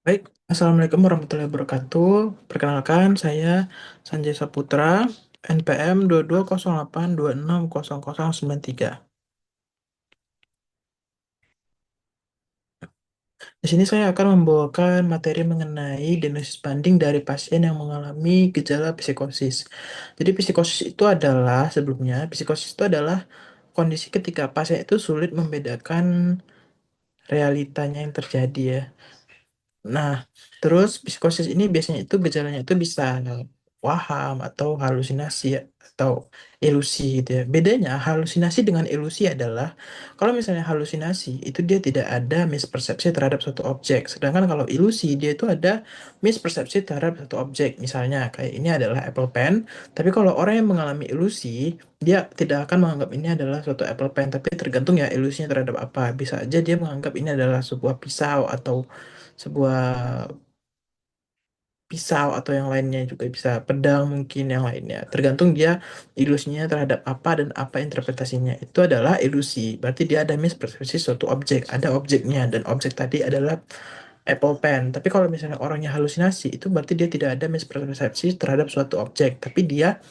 Baik, Assalamualaikum warahmatullahi wabarakatuh. Perkenalkan, saya Sanjay Saputra, NPM 2208260093. Di sini saya akan membawakan materi mengenai diagnosis banding dari pasien yang mengalami gejala psikosis. Jadi psikosis itu adalah, sebelumnya, psikosis itu adalah kondisi ketika pasien itu sulit membedakan realitanya yang terjadi ya. Nah, terus psikosis ini biasanya itu gejalanya itu bisa waham atau halusinasi ya, atau ilusi gitu ya. Bedanya halusinasi dengan ilusi adalah kalau misalnya halusinasi itu dia tidak ada mispersepsi terhadap suatu objek. Sedangkan kalau ilusi dia itu ada mispersepsi terhadap satu objek. Misalnya kayak ini adalah Apple Pen, tapi kalau orang yang mengalami ilusi, dia tidak akan menganggap ini adalah suatu Apple Pen, tapi tergantung ya ilusinya terhadap apa. Bisa aja dia menganggap ini adalah sebuah pisau atau sebuah pisau atau yang lainnya juga bisa pedang mungkin yang lainnya tergantung dia ilusinya terhadap apa dan apa interpretasinya itu adalah ilusi berarti dia ada mispersepsi suatu objek ada objeknya dan objek tadi adalah Apple Pen tapi kalau misalnya orangnya halusinasi itu berarti dia tidak ada mispersepsi terhadap suatu objek tapi dia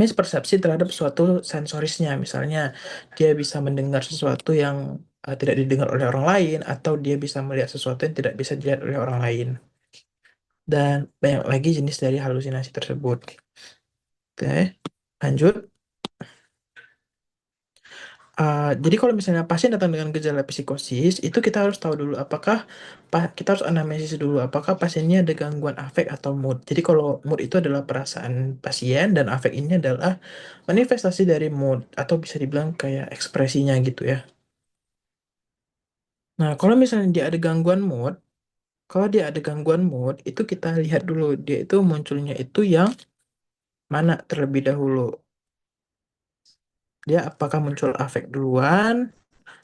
mispersepsi terhadap suatu sensorisnya misalnya dia bisa mendengar sesuatu yang tidak didengar oleh orang lain atau dia bisa melihat sesuatu yang tidak bisa dilihat oleh orang lain dan banyak lagi jenis dari halusinasi tersebut. Oke, lanjut. Jadi kalau misalnya pasien datang dengan gejala psikosis, itu kita harus tahu dulu apakah kita harus analisis dulu apakah pasiennya ada gangguan afek atau mood. Jadi kalau mood itu adalah perasaan pasien dan afek ini adalah manifestasi dari mood atau bisa dibilang kayak ekspresinya gitu ya. Nah, kalau misalnya dia ada gangguan mood, kalau dia ada gangguan mood, itu kita lihat dulu dia itu munculnya itu yang mana terlebih dahulu. Dia apakah muncul afek duluan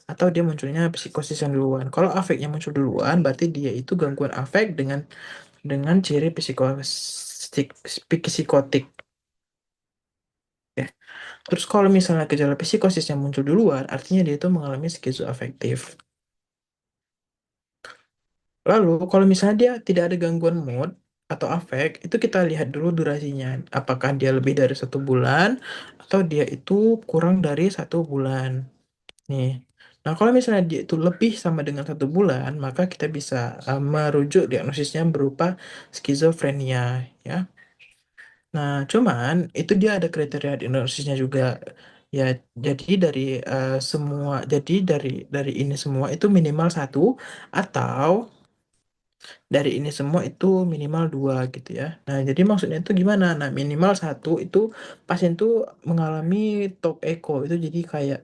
atau dia munculnya psikosis yang duluan. Kalau afeknya muncul duluan, berarti dia itu gangguan afek dengan ciri psikotik. Ya. Terus kalau misalnya gejala psikosis yang muncul duluan, artinya dia itu mengalami skizoafektif. Lalu kalau misalnya dia tidak ada gangguan mood atau afek, itu kita lihat dulu durasinya. Apakah dia lebih dari 1 bulan atau dia itu kurang dari 1 bulan. Nih, nah kalau misalnya dia itu lebih sama dengan 1 bulan, maka kita bisa merujuk diagnosisnya berupa skizofrenia, ya. Nah, cuman itu dia ada kriteria diagnosisnya juga, ya. Jadi dari ini semua itu minimal satu atau dari ini semua itu minimal dua gitu ya. Nah, jadi maksudnya itu gimana? Nah, minimal satu itu pasien tuh mengalami talk echo itu jadi kayak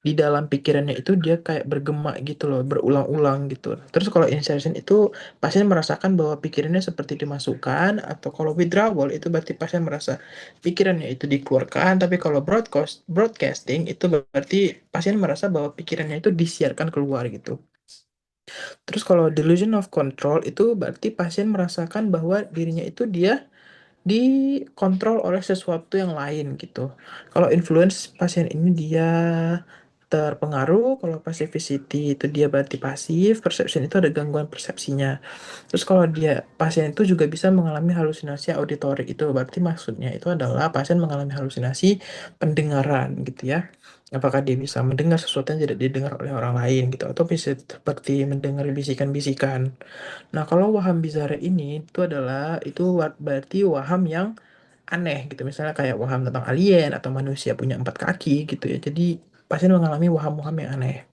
di dalam pikirannya itu dia kayak bergema gitu loh, berulang-ulang gitu. Terus kalau insertion itu pasien merasakan bahwa pikirannya seperti dimasukkan, atau kalau withdrawal itu berarti pasien merasa pikirannya itu dikeluarkan, tapi kalau broadcasting itu berarti pasien merasa bahwa pikirannya itu disiarkan keluar gitu. Terus kalau delusion of control itu berarti pasien merasakan bahwa dirinya itu dia dikontrol oleh sesuatu yang lain gitu. Kalau influence pasien ini dia terpengaruh, kalau passivity itu dia berarti pasif, perception itu ada gangguan persepsinya. Terus kalau dia pasien itu juga bisa mengalami halusinasi auditorik itu berarti maksudnya itu adalah pasien mengalami halusinasi pendengaran gitu ya. Apakah dia bisa mendengar sesuatu yang tidak didengar oleh orang lain gitu atau bisa seperti mendengar bisikan-bisikan. Nah, kalau waham bizarre ini itu berarti waham yang aneh gitu. Misalnya kayak waham tentang alien atau manusia punya 4 kaki gitu ya. Jadi pasien mengalami waham-waham yang aneh.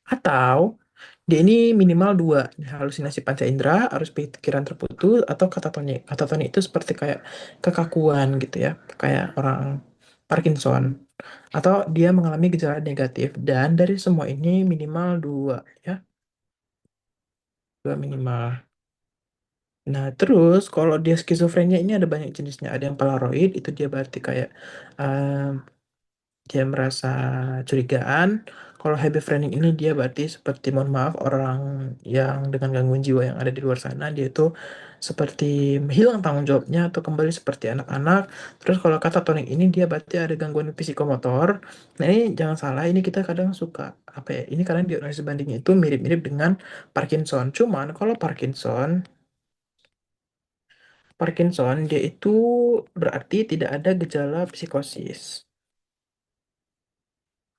Atau dia ini minimal dua, halusinasi panca indera, arus pikiran terputus, atau katatoni. Katatoni itu seperti kayak kekakuan gitu ya, kayak orang Parkinson. Atau dia mengalami gejala negatif. Dan dari semua ini minimal dua ya, dua minimal. Nah, terus kalau dia skizofrenia ini ada banyak jenisnya. Ada yang paranoid, itu dia berarti kayak dia merasa curigaan. Kalau happy friending ini dia berarti seperti, mohon maaf, orang yang dengan gangguan jiwa yang ada di luar sana, dia itu seperti hilang tanggung jawabnya atau kembali seperti anak-anak. Terus kalau katatonik ini dia berarti ada gangguan psikomotor. Nah ini jangan salah, ini kita kadang suka apa ya? Ini kadang diagnosis bandingnya itu mirip-mirip dengan Parkinson. Cuman kalau Parkinson dia itu berarti tidak ada gejala psikosis.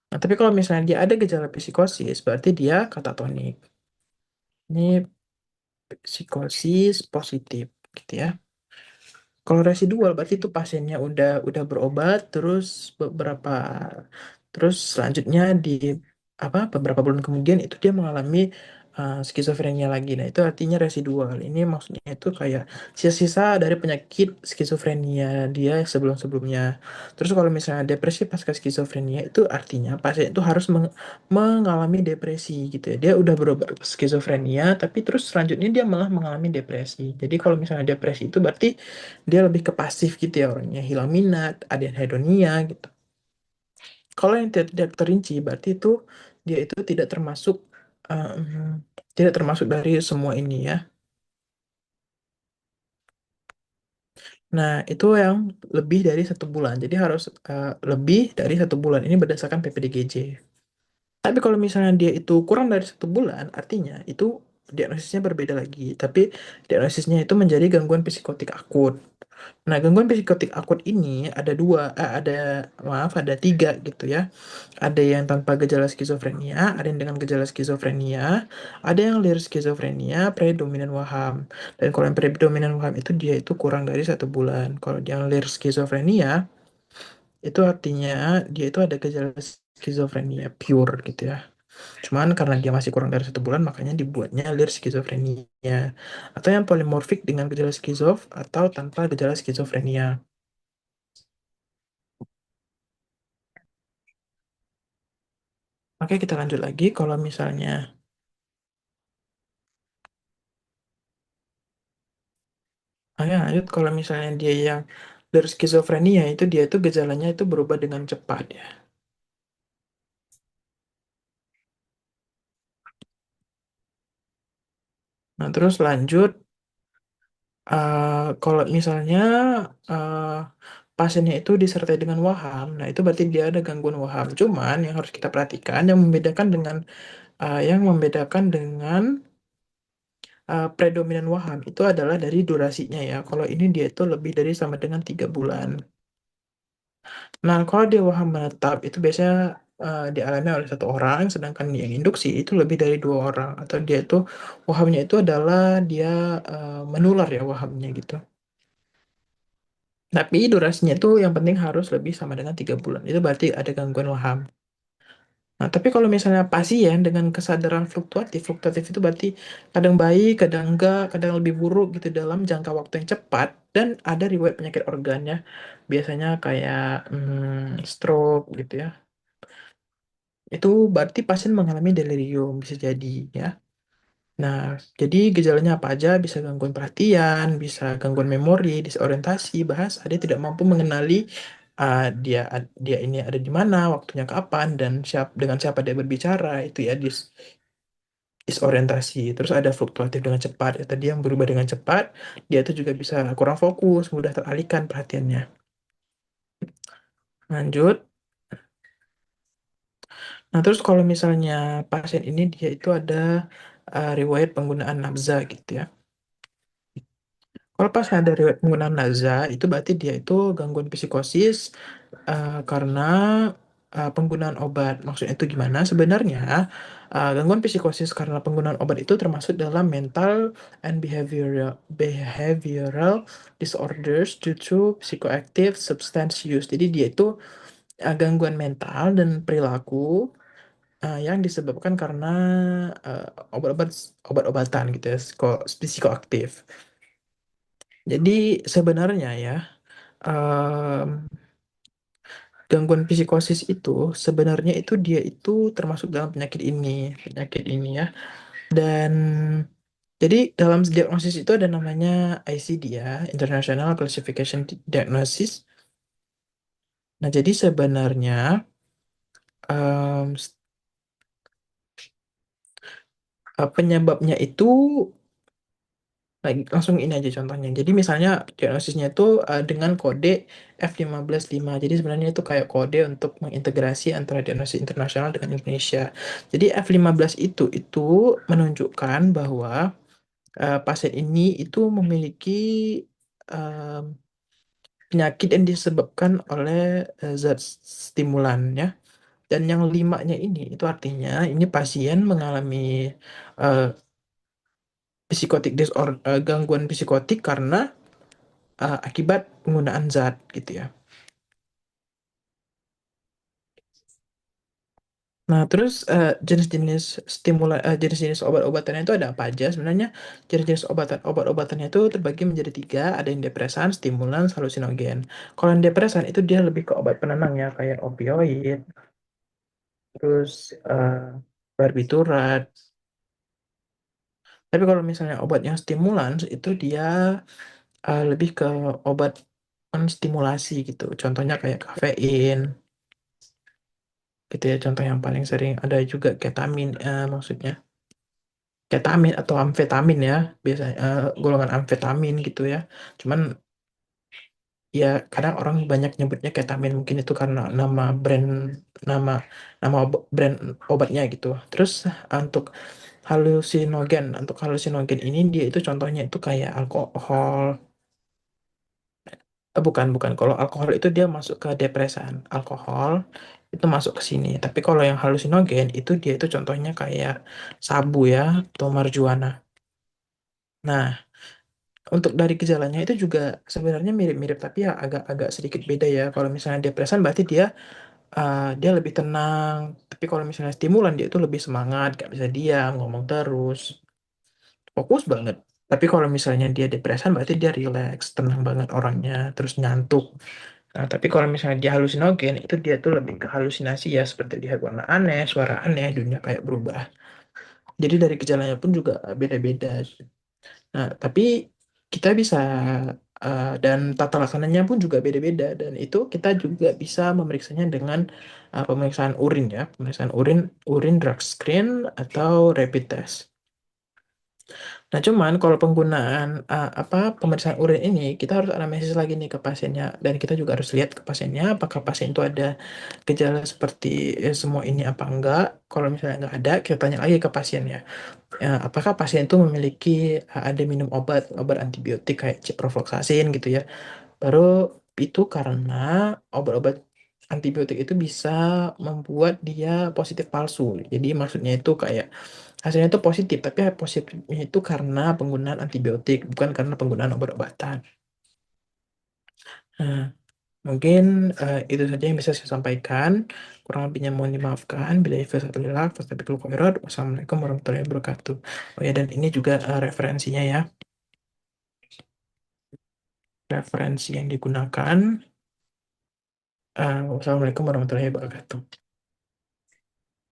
Nah, tapi kalau misalnya dia ada gejala psikosis, berarti dia katatonik. Ini psikosis positif, gitu ya. Kalau residual berarti itu pasiennya udah berobat, terus beberapa terus selanjutnya di apa beberapa bulan kemudian itu dia mengalami skizofrenia lagi. Nah, itu artinya residual. Ini maksudnya itu kayak sisa-sisa dari penyakit skizofrenia dia sebelum-sebelumnya. Terus kalau misalnya depresi pasca skizofrenia itu artinya pasien itu harus mengalami depresi gitu ya. Dia udah berobat skizofrenia tapi terus selanjutnya dia malah mengalami depresi. Jadi kalau misalnya depresi itu berarti dia lebih ke pasif gitu ya, orangnya hilang minat, ada yang hedonia gitu. Kalau yang tidak terinci berarti itu dia itu tidak termasuk dari semua ini ya. Nah, itu yang lebih dari 1 bulan. Jadi harus lebih dari 1 bulan. Ini berdasarkan PPDGJ. Tapi kalau misalnya dia itu kurang dari 1 bulan, artinya itu diagnosisnya berbeda lagi. Tapi diagnosisnya itu menjadi gangguan psikotik akut. Nah, gangguan psikotik akut ini ada 3 gitu ya. Ada yang tanpa gejala skizofrenia, ada yang dengan gejala skizofrenia, ada yang lir skizofrenia, predominan waham. Dan kalau yang predominan waham itu dia itu kurang dari 1 bulan. Kalau yang lir skizofrenia, itu artinya dia itu ada gejala skizofrenia pure gitu ya. Cuman karena dia masih kurang dari 1 bulan, makanya dibuatnya lir skizofrenia. Atau yang polimorfik dengan gejala skizof, atau tanpa gejala skizofrenia. Oke, kita lanjut lagi. Kalau misalnya ya, lanjut kalau misalnya dia yang dari skizofrenia itu dia itu gejalanya itu berubah dengan cepat ya. Nah, terus lanjut kalau misalnya eh, pasiennya itu disertai dengan waham, nah itu berarti dia ada gangguan waham. Cuman yang harus kita perhatikan yang membedakan dengan predominan waham itu adalah dari durasinya ya. Kalau ini dia itu lebih dari sama dengan 3 bulan. Nah, kalau dia waham menetap itu biasanya dialami oleh 1 orang, sedangkan yang induksi itu lebih dari 2 orang. Atau dia itu wahamnya itu adalah dia menular ya wahamnya gitu. Tapi durasinya itu yang penting harus lebih sama dengan 3 bulan. Itu berarti ada gangguan waham. Nah, tapi kalau misalnya pasien dengan kesadaran fluktuatif, fluktuatif itu berarti kadang baik, kadang enggak, kadang lebih buruk gitu dalam jangka waktu yang cepat, dan ada riwayat penyakit organnya, biasanya kayak stroke gitu ya. Itu berarti pasien mengalami delirium, bisa jadi ya. Nah, jadi gejalanya apa aja? Bisa gangguan perhatian, bisa gangguan memori, disorientasi, bahasa, dia tidak mampu mengenali dia ini ada di mana, waktunya kapan, dan dengan siapa dia berbicara, itu ya disorientasi. Terus ada fluktuatif dengan cepat, ya, tadi yang berubah dengan cepat, dia itu juga bisa kurang fokus, mudah teralihkan perhatiannya. Lanjut. Nah, terus kalau misalnya pasien ini dia itu ada riwayat penggunaan nafza gitu ya. Kalau pas ada riwayat penggunaan nafza, itu berarti dia itu gangguan psikosis karena penggunaan obat. Maksudnya itu gimana? Sebenarnya gangguan psikosis karena penggunaan obat itu termasuk dalam mental and behavioral disorders due to psychoactive substance use. Jadi dia itu gangguan mental dan perilaku yang disebabkan karena uh, obat-obat obat-obatan gitu ya, psikoaktif. Jadi sebenarnya ya, em, gangguan psikosis itu sebenarnya itu dia itu termasuk dalam penyakit ini ya. Dan jadi dalam diagnosis itu ada namanya ICD ya, International Classification Diagnosis. Nah, jadi sebenarnya Penyebabnya itu langsung ini aja contohnya. Jadi misalnya diagnosisnya itu dengan kode F155. Jadi sebenarnya itu kayak kode untuk mengintegrasi antara diagnosis internasional dengan Indonesia. Jadi F15 itu menunjukkan bahwa pasien ini itu memiliki eh, penyakit yang disebabkan oleh zat stimulan ya. Dan yang limanya ini itu artinya ini pasien mengalami eh, psikotik disorder, gangguan psikotik karena akibat penggunaan zat gitu ya. Nah, terus jenis-jenis jenis-jenis obat-obatannya itu ada apa aja? Sebenarnya jenis-jenis obat-obatannya itu terbagi menjadi tiga, ada yang depresan, stimulan, halusinogen. Kalau yang depresan itu dia lebih ke obat penenang ya, kayak opioid, terus barbiturat. Tapi kalau misalnya obat yang stimulan itu dia lebih ke obat menstimulasi gitu. Contohnya kayak kafein, gitu ya. Contoh yang paling sering ada juga ketamin, maksudnya ketamin atau amfetamin ya, biasanya golongan amfetamin gitu ya. Cuman ya kadang orang banyak nyebutnya ketamin, mungkin itu karena nama nama brand obatnya gitu. Terus untuk halusinogen ini dia itu contohnya itu kayak alkohol. Bukan, bukan. Kalau alkohol itu dia masuk ke depresan. Alkohol itu masuk ke sini. Tapi kalau yang halusinogen itu dia itu contohnya kayak sabu ya atau marjuana. Nah, untuk dari gejalanya itu juga sebenarnya mirip-mirip tapi ya agak-agak sedikit beda ya. Kalau misalnya depresan berarti dia lebih tenang. Tapi kalau misalnya stimulan dia itu lebih semangat, gak bisa diam, ngomong terus, fokus banget. Tapi kalau misalnya dia depresan berarti dia rileks, tenang banget orangnya, terus ngantuk. Nah, tapi kalau misalnya dia halusinogen, itu dia tuh lebih ke halusinasi ya, seperti lihat warna aneh, suara aneh, dunia kayak berubah. Jadi dari gejalanya pun juga beda-beda. Nah, tapi kita bisa dan tata laksananya pun juga beda-beda dan itu kita juga bisa memeriksanya dengan pemeriksaan urin ya, pemeriksaan urin, urin drug screen atau rapid test. Nah, cuman kalau penggunaan pemeriksaan urin ini kita harus anamnesis lagi nih ke pasiennya dan kita juga harus lihat ke pasiennya apakah pasien itu ada gejala seperti semua ini apa enggak. Kalau misalnya enggak ada, kita tanya lagi ke pasiennya. Apakah pasien itu memiliki ada minum obat antibiotik kayak ciprofloxacin gitu ya. Baru itu karena obat-obat antibiotik itu bisa membuat dia positif palsu. Jadi maksudnya itu kayak hasilnya itu positif, tapi positifnya itu karena penggunaan antibiotik, bukan karena penggunaan obat-obatan. Nah, mungkin itu saja yang bisa saya sampaikan. Kurang lebihnya mohon dimaafkan. Bila khairat. Wassalamualaikum warahmatullahi wabarakatuh. Oh ya, dan ini juga referensinya ya. Referensi yang digunakan. Wassalamualaikum warahmatullahi wabarakatuh.